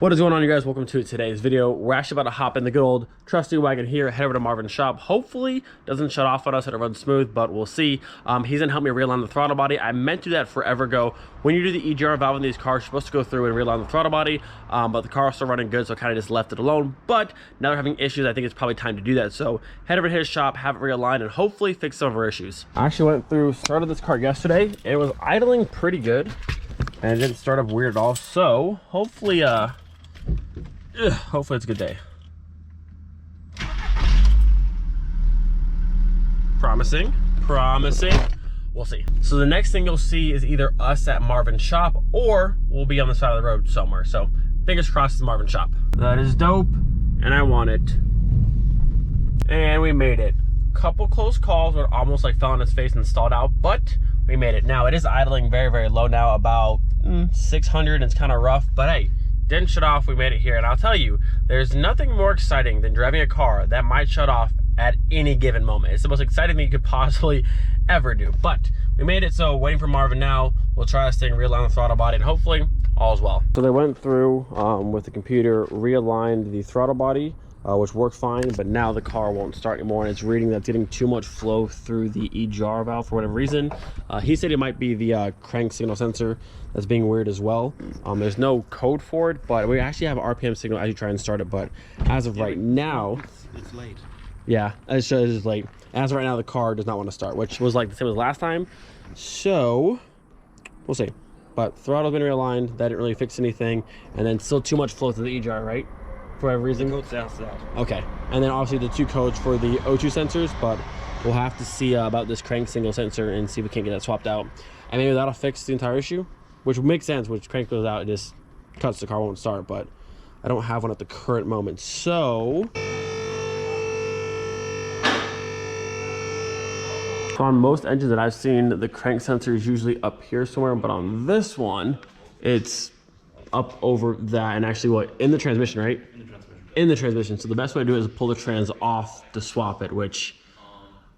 What is going on, you guys? Welcome to today's video. We're actually about to hop in the good old trusty wagon here, head over to Marvin's shop. Hopefully doesn't shut off on us and it runs smooth, but we'll see. He's gonna help me realign the throttle body. I meant to do that forever ago. When you do the EGR valve in these cars, you're supposed to go through and realign the throttle body, but the car was still running good, so I kind of just left it alone. But now they're having issues. I think it's probably time to do that. So head over to his shop, have it realigned, and hopefully fix some of our issues. I actually went through, started this car yesterday. It was idling pretty good, and it didn't start up weird at all. So hopefully, hopefully it's a good day. Promising. We'll see. So the next thing you'll see is either us at Marvin's shop or we'll be on the side of the road somewhere. So fingers crossed it's Marvin's shop. That is dope, and I want it. And we made it. Couple close calls where it almost like fell on its face and stalled out, but we made it. Now it is idling very, very low now, about 600. It's kind of rough, but hey, didn't shut off. We made it here, and I'll tell you, there's nothing more exciting than driving a car that might shut off at any given moment. It's the most exciting thing you could possibly ever do. But we made it, so waiting for Marvin now. We'll try this thing, realign the throttle body, and hopefully all's well. So they went through with the computer, realigned the throttle body, which worked fine, but now the car won't start anymore, and it's reading that's getting too much flow through the EGR valve for whatever reason. He said it might be the crank signal sensor that's being weird as well. There's no code for it, but we actually have an RPM signal as you try and start it, but as of right now, it's late. Yeah, it shows it's late. As of right now, the car does not want to start, which was like the same as last time, so we'll see. But throttle's been realigned, that didn't really fix anything, and then still too much flow through the EGR, right? For whatever reason. Okay, and then obviously the two codes for the O2 sensors, but we'll have to see about this crank signal sensor and see if we can't get that swapped out, and maybe that'll fix the entire issue, which would make sense. Which crank goes out, it just cuts, the car won't start, but I don't have one at the current moment. So on most engines that I've seen, the crank sensor is usually up here somewhere, but on this one it's up over that, and actually what, in the transmission, right? In the transmission. So the best way to do it is pull the trans off to swap it, which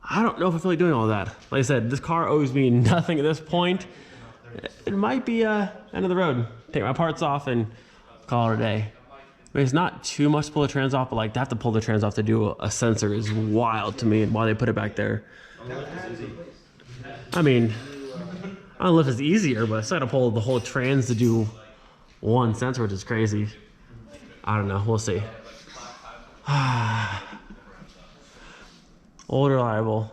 I don't know if I feel like doing all that. Like I said, this car owes me nothing at this point. It might be end of the road. Take my parts off and call it a day. I mean, it's not too much to pull the trans off, but like to have to pull the trans off to do a sensor is wild to me, and why they put it back there. I mean, I don't know if it's easier, but I still got to pull the whole trans to do one sensor, which is crazy. I don't know, we'll see. Old reliable,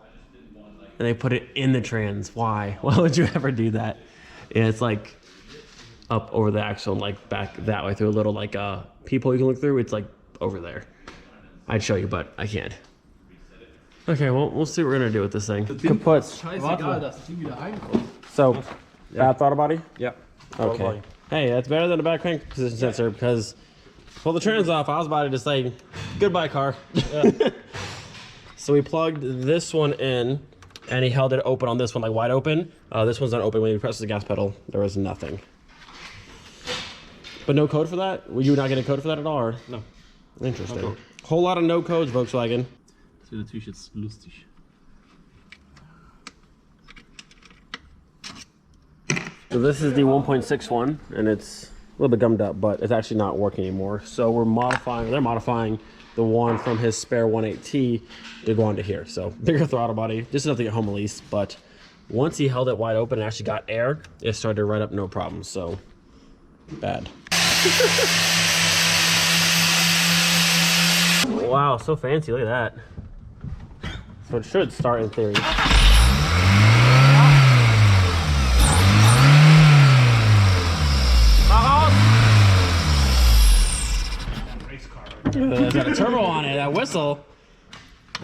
and they put it in the trans. Why would you ever do that? Yeah, it's like up over the axle and like back that way through a little like peephole you can look through. It's like over there. I'd show you, but I can't. Okay, well, we'll see what we're gonna do with this thing. Kaputt. So, bad throttle body? Yep. Okay. Hey, that's better than a bad crank position sensor, because pull the trans off, I was about to just say, goodbye, car. Yeah. So we plugged this one in, and he held it open on this one, like wide open. This one's not open. When he presses the gas pedal, there was nothing. But no code for that? Were you not getting a code for that at all? Or? No. Interesting. No, whole lot of no codes, Volkswagen. Das wird natürlich jetzt lustig. So this is the 1.6 one, and it's a little bit gummed up, but it's actually not working anymore. So we're modifying, they're modifying the one from his spare 1.8t to go onto here. So bigger throttle body, just enough to get home at least, but once he held it wide open and actually got air, it started to ride up no problem, so bad. Wow, so fancy, look at that. So it should start in theory. It's got a turbo on it, that whistle.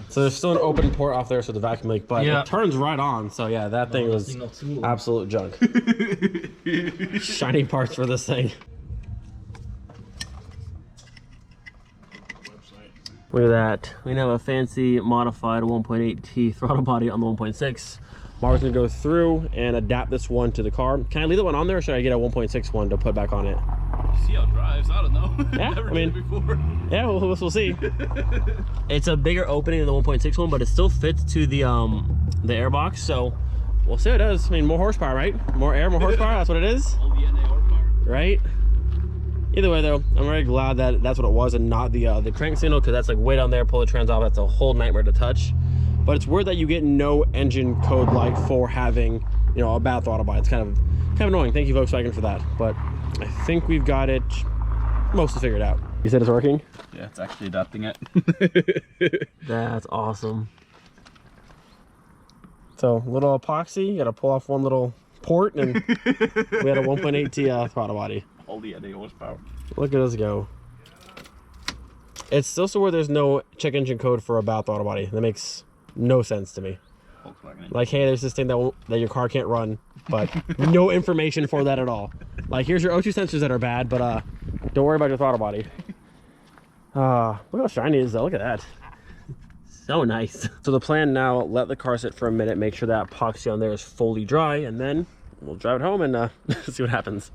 So there's still an open port off there, so the vacuum leak, but it turns right on. So yeah, that thing was absolute junk. Shiny parts for this thing. Look at that. We now have a fancy modified 1.8t throttle body on the 1.6. Marvin's gonna go through and adapt this one to the car. Can I leave that one on there, or should I get a 1.6 one to put back on it? See how it drives, I don't know. Yeah, Never I mean, did it before. Yeah, we'll see. It's a bigger opening than the 1.6 one, but it still fits to the airbox, so we'll see how it does. I mean, more horsepower, right? More air, more horsepower, that's what it is. Right? Either way though, I'm very glad that that's what it was and not the crank signal, because that's like way down there, pull the trans off, that's a whole nightmare to touch. But it's weird that you get no engine code light for having, you know, a bad throttle body. It's kind of annoying. Thank you Volkswagen for that. But I think we've got it mostly figured out. You said it's working? Yeah, it's actually adapting it. That's awesome. So little epoxy, you gotta pull off one little port and we had a 1.8t throttle body. Only at 8 horsepower. Look at us go. It's still so where there's no check engine code for a bad throttle body. That makes no sense to me. Volkswagen. Like, hey, there's this thing that your car can't run, but no information for that at all. Like, here's your O2 sensors that are bad, but don't worry about your throttle body. Look how shiny it is though. Look at that. So nice. So the plan now, let the car sit for a minute, make sure that epoxy on there is fully dry, and then we'll drive it home and see what happens.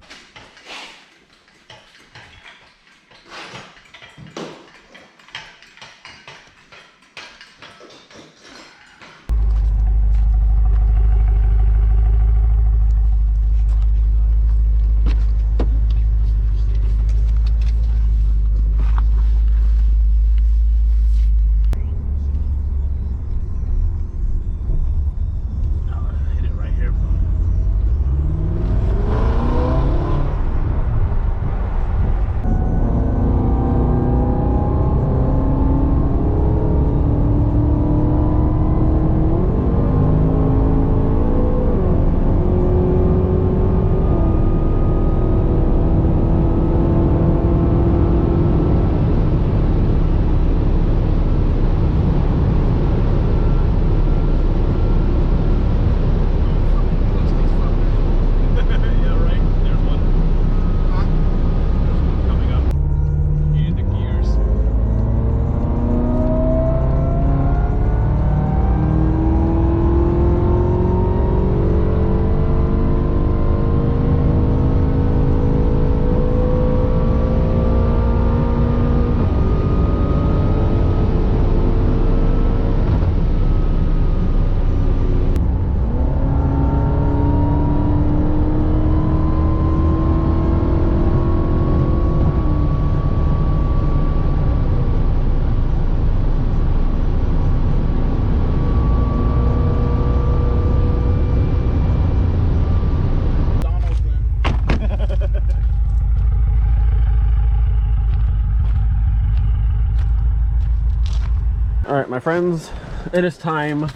All right, my friends, it is time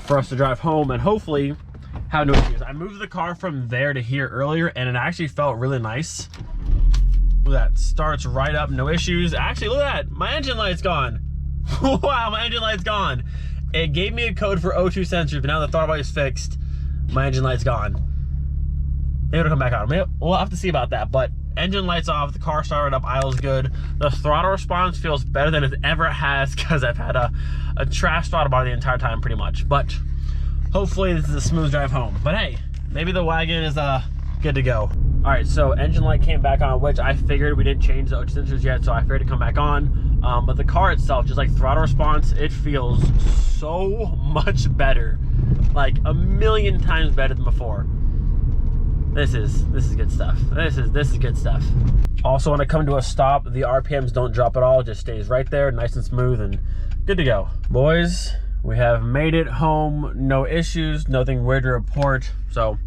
for us to drive home and hopefully have no issues. I moved the car from there to here earlier and it actually felt really nice. Look at that, starts right up, no issues. Actually, look at that, my engine light's gone. Wow, my engine light's gone. It gave me a code for O2 sensors, but now the throttle body is fixed. My engine light's gone. Maybe it'll come back on. We'll have to see about that, but engine lights off, the car started up, idle's good. The throttle response feels better than it ever has because I've had a trash throttle body the entire time pretty much. But hopefully this is a smooth drive home. But hey, maybe the wagon is good to go. All right, so engine light came back on, which I figured we didn't change the O2 sensors yet, so I figured to come back on. But the car itself, just like throttle response, it feels so much better. Like a million times better than before. This is good stuff. This is good stuff. Also, when I come to a stop, the RPMs don't drop at all. It just stays right there, nice and smooth and good to go. Boys, we have made it home. No issues, nothing weird to report. So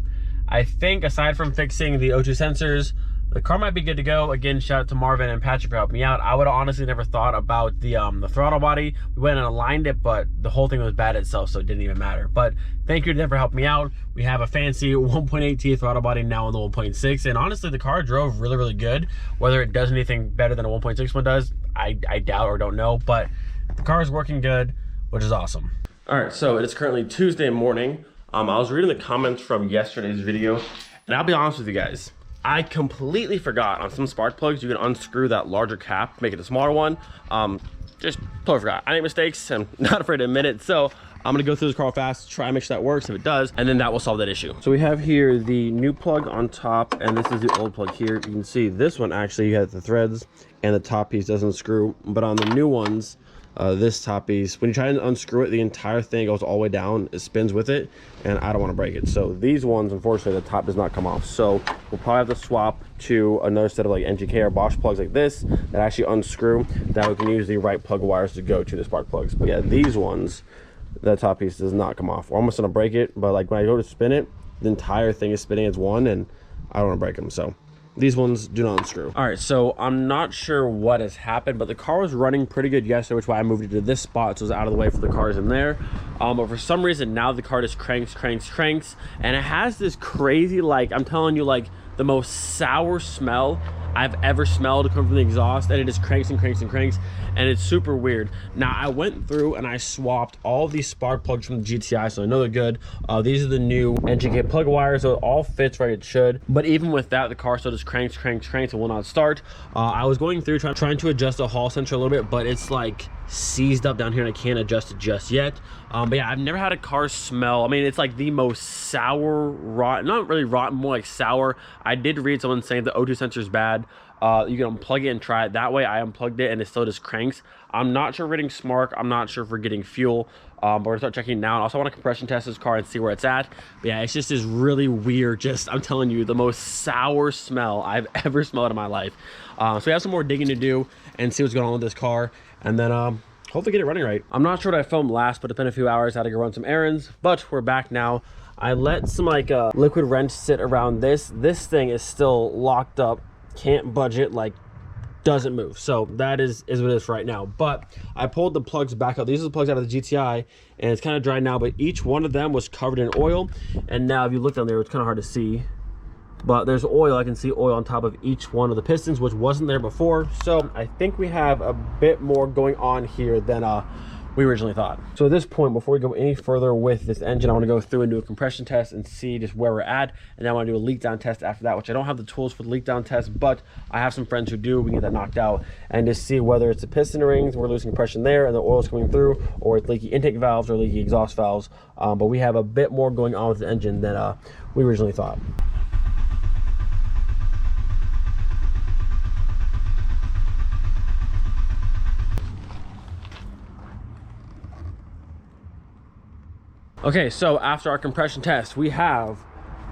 I think aside from fixing the O2 sensors, the car might be good to go. Again, shout out to Marvin and Patrick for helping me out. I would have honestly never thought about the throttle body. We went and aligned it, but the whole thing was bad itself, so it didn't even matter. But thank you to them for helping me out. We have a fancy 1.8t throttle body now on the 1.6, and honestly, the car drove really, really good. Whether it does anything better than a 1.6 one does, I doubt or don't know, but the car is working good, which is awesome. All right, so it is currently Tuesday morning. I was reading the comments from yesterday's video, and I'll be honest with you guys. I completely forgot on some spark plugs you can unscrew that larger cap, make it a smaller one. Just totally forgot. I make mistakes, I'm not afraid to admit it. So I'm gonna go through this car fast, try and make sure that works. If it does, and then that will solve that issue. So we have here the new plug on top, and this is the old plug here. You can see this one actually has the threads and the top piece doesn't screw, but on the new ones, this top piece, when you try to unscrew it, the entire thing goes all the way down, it spins with it, and I don't want to break it. So these ones, unfortunately, the top does not come off, so we'll probably have to swap to another set of like NGK or Bosch plugs like this that actually unscrew, that we can use the right plug wires to go to the spark plugs. But yeah, these ones, that top piece does not come off. We're almost gonna break it, but like when I go to spin it, the entire thing is spinning as one, and I don't want to break them. So these ones do not unscrew. All right, so I'm not sure what has happened, but the car was running pretty good yesterday, which is why I moved it to this spot, so it's out of the way for the cars in there. But for some reason now the car just cranks, and it has this crazy, like, I'm telling you, like the most sour smell I've ever smelled come from the exhaust, and it just cranks, and it's super weird. Now I went through and I swapped all of these spark plugs from the GTI, so I know they're good. These are the new NGK plug wires, so it all fits right, it should. But even with that, the car still just cranks and will not start. I was going through trying to adjust the hall sensor a little bit, but it's like seized up down here and I can't adjust it just yet. But yeah, I've never had a car smell, I mean, it's like the most sour, rotten, not really rotten, more like sour. I did read someone saying the O2 sensor is bad. You can unplug it and try it that way. I unplugged it and it still just cranks. I'm not sure if we're getting spark, I'm not sure if we're getting fuel, but we're gonna start checking now. And also I want to compression test this car and see where it's at. But yeah, it's just this really weird, just, I'm telling you, the most sour smell I've ever smelled in my life. So we have some more digging to do and see what's going on with this car, and then hopefully get it running right. I'm not sure what I filmed last, but it's been a few hours. I had to go run some errands, but we're back now. I let some like liquid wrench sit around this. This thing is still locked up, can't budge it, like doesn't move. So that is what it is for right now. But I pulled the plugs back out. These are the plugs out of the GTI, and it's kind of dry now, but each one of them was covered in oil. And now if you look down there, it's kind of hard to see, but there's oil. I can see oil on top of each one of the pistons, which wasn't there before. So I think we have a bit more going on here than we originally thought. So at this point, before we go any further with this engine, I want to go through and do a compression test and see just where we're at, and then I want to do a leak down test after that, which I don't have the tools for the leak down test, but I have some friends who do. We can get that knocked out and just see whether it's the piston rings, we're losing compression there and the oil's coming through, or it's leaky intake valves or leaky exhaust valves. But we have a bit more going on with the engine than we originally thought. Okay, so after our compression test, we have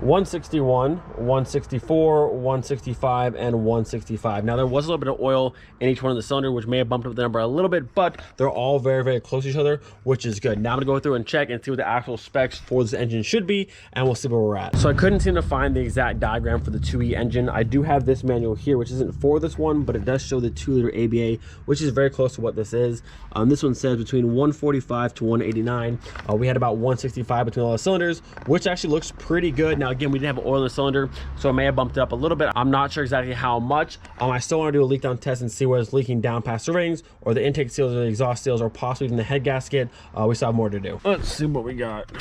161, 164, 165, and 165. Now there was a little bit of oil in each one of the cylinders, which may have bumped up the number a little bit, but they're all very, very close to each other, which is good. Now I'm gonna go through and check and see what the actual specs for this engine should be, and we'll see where we're at. So I couldn't seem to find the exact diagram for the 2E engine. I do have this manual here, which isn't for this one, but it does show the 2-liter ABA, which is very close to what this is. This one says between 145 to 189. We had about 165 between all the cylinders, which actually looks pretty good. Now again, we didn't have oil in the cylinder, so it may have bumped it up a little bit. I'm not sure exactly how much. I still want to do a leak down test and see where it's leaking down past the rings, or the intake seals, or the exhaust seals, or possibly even the head gasket. We still have more to do. Let's see what we got.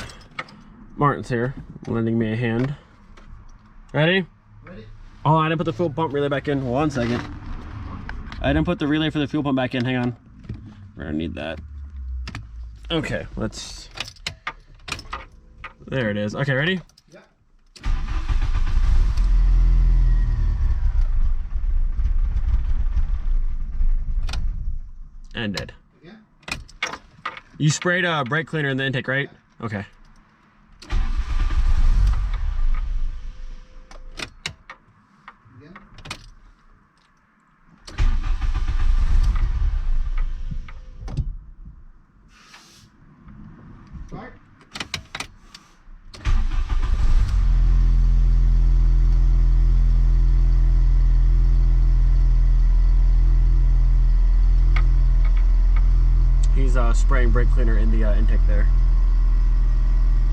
Martin's here, lending me a hand. Ready? Ready. Oh, I didn't put the fuel pump relay back in. 1 second. I didn't put the relay for the fuel pump back in. Hang on. We're gonna need that. Okay, let's. There it is. Okay, ready? And dead. Yeah. You sprayed a brake cleaner in the intake, right? Yeah. Okay. Again. Start. He's spraying brake cleaner in the intake there.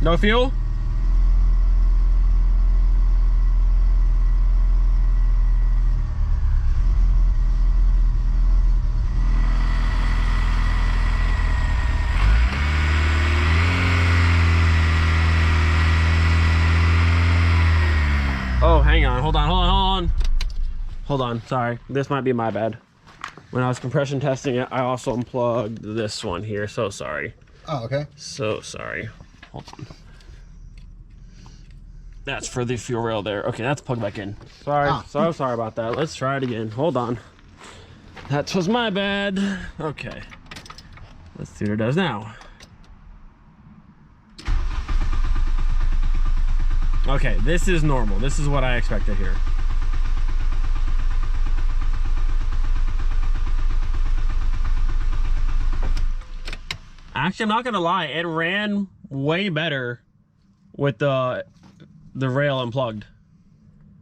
No fuel? Oh, hang on, hold on, sorry. This might be my bad. When I was compression testing it, I also unplugged this one here. So sorry. Oh, okay. So sorry. Hold on. That's for the fuel rail there. Okay, that's plugged back in. Sorry. So sorry about that. Let's try it again. Hold on. That was my bad. Okay. Let's see what it does now. Okay, this is normal. This is what I expected here. Actually, I'm not gonna lie, it ran way better with the rail unplugged.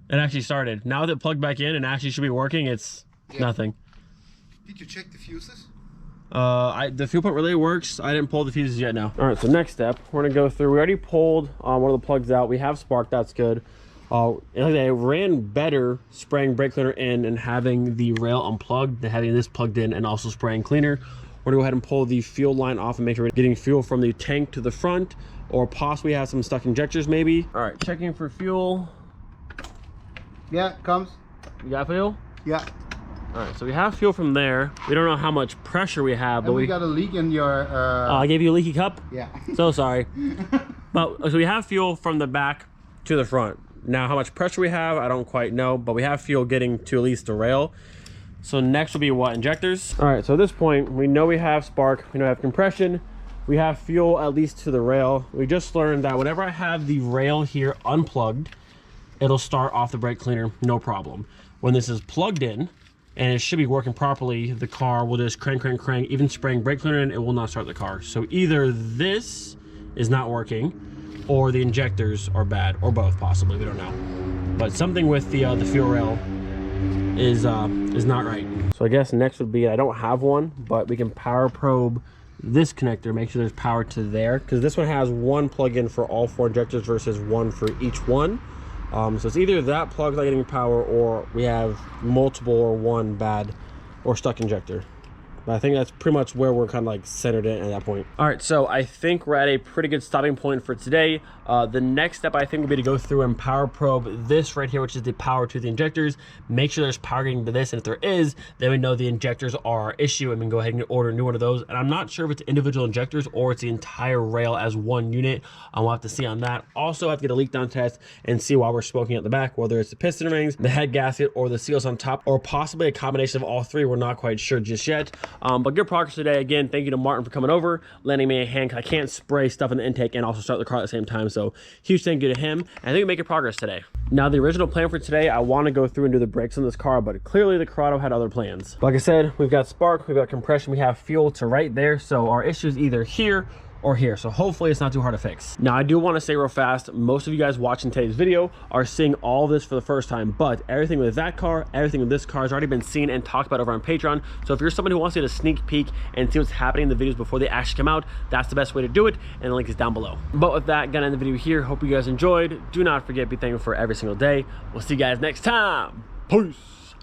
It actually started. Now that it plugged back in and actually should be working, it's nothing. Did you check the fuses? The fuel pump relay works. I didn't pull the fuses yet now. All right, so next step, we're gonna go through. We already pulled one of the plugs out. We have spark, that's good. It ran better spraying brake cleaner in and having the rail unplugged than having this plugged in and also spraying cleaner. We're gonna go ahead and pull the fuel line off and make sure we're getting fuel from the tank to the front, or possibly have some stuck injectors maybe. All right, checking for fuel. Yeah, it comes. You got fuel? Yeah. All right, so we have fuel from there. We don't know how much pressure we have, but we got a leak in your... I gave you a leaky cup? Yeah. So sorry. But so we have fuel from the back to the front. Now, how much pressure we have, I don't quite know, but we have fuel getting to at least the rail. So next will be what, injectors? All right, so at this point, we know we have spark, we know we have compression, we have fuel at least to the rail. We just learned that whenever I have the rail here unplugged, it'll start off the brake cleaner, no problem. When this is plugged in, and it should be working properly, the car will just crank, crank, crank. Even spraying brake cleaner in, it will not start the car. So either this is not working, or the injectors are bad, or both possibly, we don't know. But something with the fuel rail is not right. So I guess next would be, I don't have one, but we can power probe this connector, make sure there's power to there, because this one has one plug-in for all 4 injectors versus one for each one. So it's either that plug's not getting power, or we have multiple or one bad or stuck injector. But I think that's pretty much where we're kind of like centered in at that point. All right, so I think we're at a pretty good stopping point for today. The next step I think will be to go through and power probe this right here, which is the power to the injectors. Make sure there's power getting to this, and if there is, then we know the injectors are our issue, and we can go ahead and order a new one of those. And I'm not sure if it's individual injectors or it's the entire rail as one unit. We'll have to see on that. Also, I have to get a leak down test and see while we're smoking at the back, whether it's the piston rings, the head gasket, or the seals on top, or possibly a combination of all three. We're not quite sure just yet. But good progress today. Again, thank you to Martin for coming over, lending me a hand. I can't spray stuff in the intake and also start the car at the same time. So huge thank you to him. And I think we're making progress today. Now, the original plan for today, I want to go through and do the brakes on this car, but clearly the Corrado had other plans. Like I said, we've got spark, we've got compression, we have fuel to right there. So our issue is either here or here. So hopefully it's not too hard to fix. Now, I do want to say real fast, most of you guys watching today's video are seeing all this for the first time, but everything with that car, everything with this car has already been seen and talked about over on Patreon. So if you're somebody who wants to get a sneak peek and see what's happening in the videos before they actually come out, that's the best way to do it, and the link is down below. But with that, gonna end the video here. Hope you guys enjoyed. Do not forget to be thankful for every single day. We'll see you guys next time. Peace.